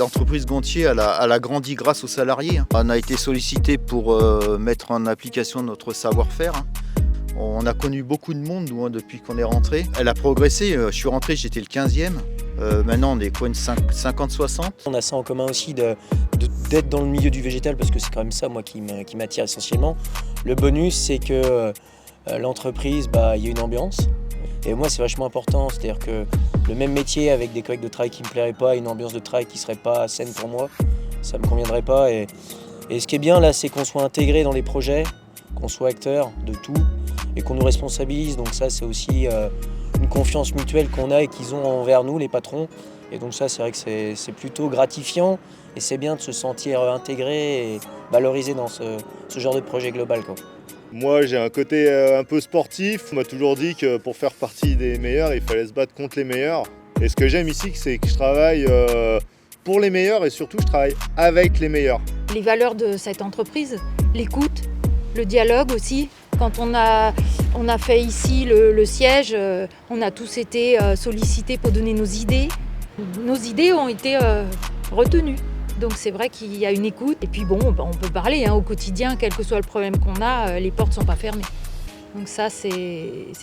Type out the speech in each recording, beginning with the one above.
L'entreprise Gontier, elle a grandi grâce aux salariés. On a été sollicité pour mettre en application notre savoir-faire. On a connu beaucoup de monde nous, depuis qu'on est rentré. Elle a progressé. Je suis rentré, j'étais le 15e. Maintenant, on est quoi, une 50-60. On a ça en commun aussi d'être dans le milieu du végétal parce que c'est quand même ça moi qui m'attire essentiellement. Le bonus, c'est que l'entreprise, il y a une ambiance. Et moi, c'est vachement important. C'est-à-dire que le même métier avec des collègues de travail qui ne me plairaient pas, une ambiance de travail qui ne serait pas saine pour moi, ça ne me conviendrait pas. Et ce qui est bien là, c'est qu'on soit intégré dans les projets, qu'on soit acteur de tout et qu'on nous responsabilise. Donc ça, c'est aussi une confiance mutuelle qu'on a et qu'ils ont envers nous, les patrons. Et donc ça, c'est vrai que c'est plutôt gratifiant et c'est bien de se sentir intégré et valorisé dans ce genre de projet global, quoi. Moi, j'ai un côté un peu sportif. On m'a toujours dit que pour faire partie des meilleurs, il fallait se battre contre les meilleurs. Et ce que j'aime ici, c'est que je travaille pour les meilleurs et surtout, je travaille avec les meilleurs. Les valeurs de cette entreprise, l'écoute, le dialogue aussi. Quand on a fait ici le siège, on a tous été sollicités pour donner nos idées. Nos idées ont été retenues. Donc c'est vrai qu'il y a une écoute. Et puis bon, on peut parler au quotidien, quel que soit le problème qu'on a, les portes ne sont pas fermées. Donc ça, c'est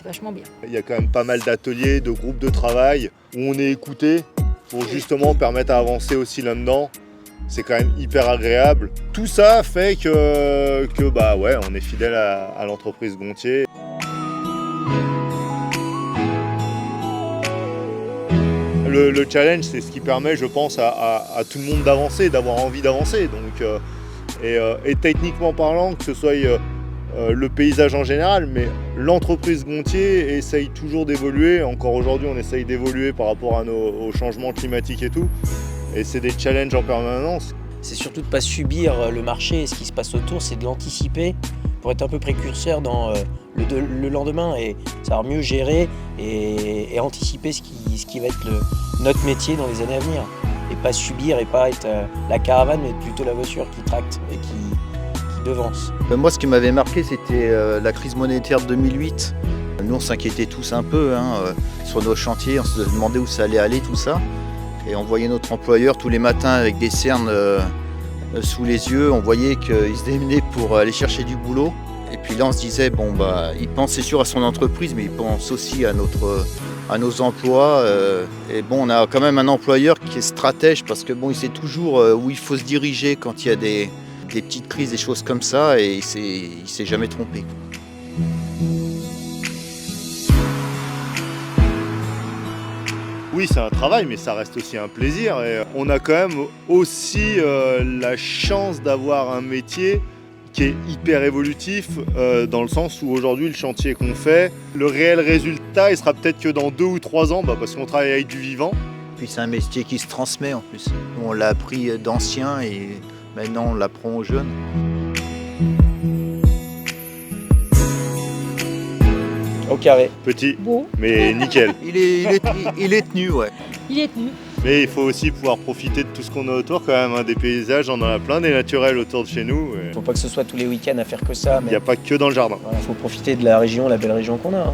vachement bien. Il y a quand même pas mal d'ateliers, de groupes de travail où on est écouté pour justement permettre à avancer aussi là-dedans. C'est quand même hyper agréable. Tout ça fait que on est fidèle à l'entreprise Gontier. Le challenge, c'est ce qui permet, je pense, à tout le monde d'avancer, d'avoir envie d'avancer. Donc, et techniquement parlant, que ce soit le paysage en général, mais l'entreprise Gontier essaye toujours d'évoluer. Encore aujourd'hui, on essaye d'évoluer par rapport aux changements climatiques et tout. Et c'est des challenges en permanence. C'est surtout de ne pas subir le marché et ce qui se passe autour, c'est de l'anticiper pour être un peu précurseur dans le lendemain et savoir mieux gérer et anticiper ce qui va être notre métier dans les années à venir. Et pas subir et pas être la caravane, mais plutôt la voiture qui tracte et qui devance. Moi, ce qui m'avait marqué, c'était la crise monétaire de 2008. Nous, on s'inquiétait tous un peu sur nos chantiers, on se demandait où ça allait aller, tout ça. Et on voyait notre employeur tous les matins avec des cernes sous les yeux. On voyait qu'il se démenait pour aller chercher du boulot. Et puis là, on se disait, il pense c'est sûr à son entreprise, mais il pense aussi à nos emplois. Et on a quand même un employeur qui est stratège parce que il sait toujours où il faut se diriger quand il y a des petites crises, des choses comme ça, et il s'est jamais trompé. Oui, c'est un travail, mais ça reste aussi un plaisir. Et on a quand même aussi la chance d'avoir un métier qui est hyper évolutif, dans le sens où aujourd'hui, le chantier qu'on fait, le réel résultat, il sera peut-être que dans 2 ou 3 ans, parce qu'on travaille avec du vivant. Puis c'est un métier qui se transmet en plus. On l'a appris d'anciens et maintenant on l'apprend aux jeunes. Au carré. Petit, Beau. mais nickel. Il est tenu, ouais. Il est tenu. Mais il faut aussi pouvoir profiter de tout ce qu'on a autour quand même, des paysages, on en a plein, des naturels autour de chez nous. Faut pas que ce soit tous les week-ends à faire que ça. Il n'y a pas que dans le jardin. Faut profiter de la région, la belle région qu'on a.